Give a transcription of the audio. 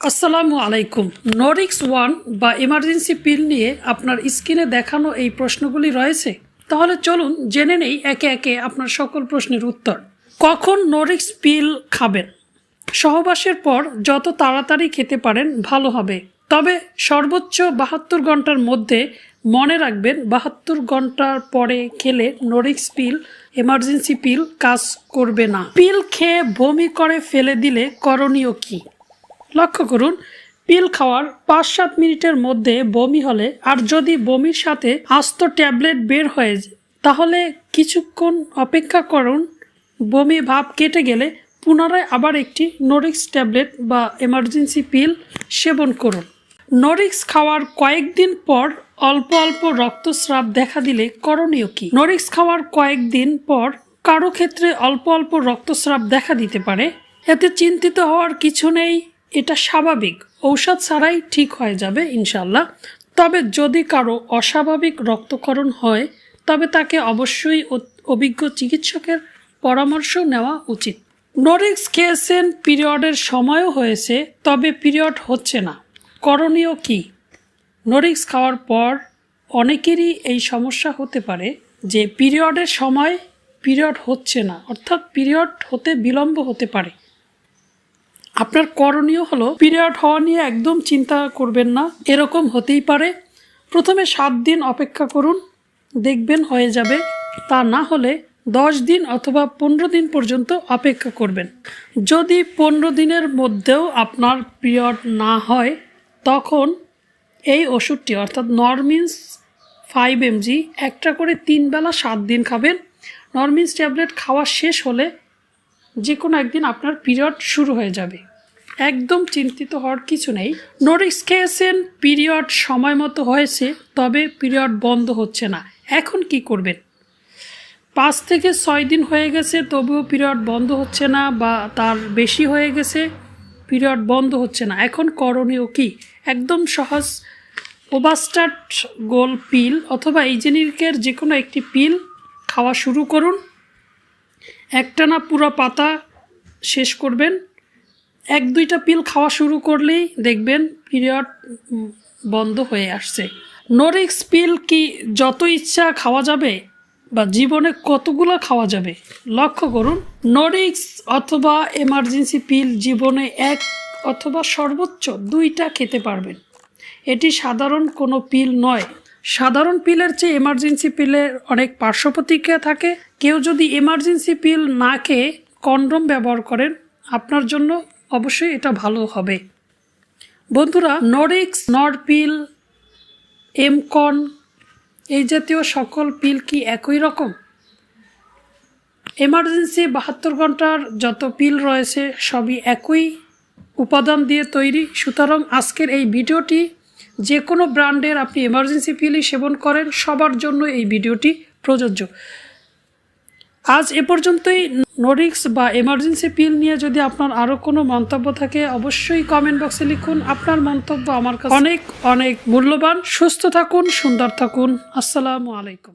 আসসালামু আলাইকুম। নরিক্স ওয়ান বা এমার্জেন্সি পিল নিয়ে আপনার স্ক্রিনে দেখানো এই প্রশ্নগুলি রয়েছে, তাহলে চলুন জেনে নেই একে একে আপনার সকল প্রশ্নের উত্তর। কখন নরিক্স পিল খাবেন? সহবাসের পর যত তাড়াতাড়ি খেতে পারেন ভালো হবে, তবে সর্বোচ্চ 72 ঘন্টার মধ্যে। মনে রাখবেন 72 ঘন্টার পরে খেলে নরিক্স পিল এমার্জেন্সি পিল কাজ করবে না। পিল খেয়ে বমি করে ফেলে দিলে করণীয় কী? লক্ষ্য করুন, পিল খাওয়ার 5-7 মিনিটের মধ্যে বমি হলে আর যদি বমির সাথে আস্ত ট্যাবলেট বের হয়ে যায় তাহলে কিছুক্ষণ অপেক্ষা করুন। বমি ভাব কেটে গেলে পুনরায় আবার একটি নরিক্স ট্যাবলেট বা এমার্জেন্সি পিল সেবন করুন। নরিক্স খাওয়ার কয়েকদিন পর অল্প অল্প রক্তস্রাব দেখা দিলে করণীয় কী? নরিক্স খাওয়ার কয়েকদিন পর কারো ক্ষেত্রে অল্প অল্প রক্তস্রাব দেখা দিতে পারে, এতে চিন্তিত হওয়ার কিছু নেই। এটা স্বাভাবিক, ঔষধ ছাড়াই ঠিক হয়ে যাবে ইনশাল্লাহ। তবে যদি কারো অস্বাভাবিক রক্তক্ষরণ হয় তবে তাকে অবশ্যই অভিজ্ঞ চিকিৎসকের পরামর্শ নেওয়া উচিত। নরিক্স খেয়েছেন, পিরিয়ডের সময়ও হয়েছে তবে পিরিয়ড হচ্ছে না, করণীয় কী? নরিক্স খাওয়ার পর অনেকেরই এই সমস্যা হতে পারে যে পিরিয়ডের সময় পিরিয়ড হচ্ছে না, অর্থাৎ পিরিয়ড হতে বিলম্ব হতে পারে। আপনার করণীয় হলো পিরিয়ড হওয়া নিয়ে একদম চিন্তা করবেন না, এরকম হতেই পারে। প্রথমে 7 দিন অপেক্ষা করুন, দেখবেন হয়ে যাবে। তা না হলে 10 দিন অথবা 15 দিন পর্যন্ত অপেক্ষা করবেন। যদি 15 দিনের মধ্যেও আপনার পিরিয়ড না হয় তখন এই ওষুধটি অর্থাৎ নরমিন্স 5 mg একটা করে 3 বেলা 7 দিন খাবেন। নরমিন্স ট্যাবলেট খাওয়া শেষ হলে যে কোনো একদিন আপনার পিরিয়ড শুরু হয়ে যাবে, একদম চিন্তিত হওয়ার কিছু নেই। নরিক্স খেয়েছেন, পিরিয়ড সময় মতো হয়েছে তবে পিরিয়ড বন্ধ হচ্ছে না, এখন কি করবেন? 5 থেকে 6 দিন হয়ে গেছে তবুও পিরিয়ড বন্ধ হচ্ছে না, বা তার বেশি হয়ে গেছে পিরিয়ড বন্ধ হচ্ছে না, এখন করণীয় কি? একদম সহজ, ওভাস্টাট গোল পিল অথবা ইজেনিকের যে কোনো একটি পিল খাওয়া শুরু করুন। একটানা পুরো পাতা শেষ করবেন। 1-2টা পিল খাওয়া শুরু করলেই দেখবেন পিরিয়ড বন্ধ হয়ে আসছে। নরিক্স পিল কি যত ইচ্ছা খাওয়া যাবে, বা জীবনে কতগুলো খাওয়া যাবে? লক্ষ্য করুন, নরিক্স অথবা এমার্জেন্সি পিল জীবনে 1 অথবা সর্বোচ্চ 2টা খেতে পারবেন। এটি সাধারণ কোনো পিল নয়। সাধারণ পিলের চেয়ে এমার্জেন্সি পিলের অনেক পার্শ্ব প্রতিক্রিয়া থাকে। কেউ যদি এমার্জেন্সি পিল না খেয়ে কন্ডোম ব্যবহার করেন আপনার জন্য অবশ্যই এটা ভালো হবে। বন্ধুরা, নরিক্স, নরপিল, এমকন এই জাতীয় সকল পিল কি একই রকম? এমার্জেন্সি 72 ঘন্টার যত পিল রয়েছে সবই একই উপাদান দিয়ে তৈরি। সুতরাং আজকের এই ভিডিওটি যে কোনো ব্র্যান্ডের আপনি এমার্জেন্সি পিলই সেবন করেন সবার জন্য এই ভিডিওটি প্রযোজ্য। আজ এ পর্যন্তই। নরিক্স বা এমার্জেন্সি পিল নিয়ে যদি আপনার আরও কোনো মন্তব্য থাকে অবশ্যই কমেন্ট বক্সে লিখুন। আপনার মন্তব্য আমার কাছে অনেক অনেক মূল্যবান। সুস্থ থাকুন, সুন্দর থাকুন। আসসালামু আলাইকুম।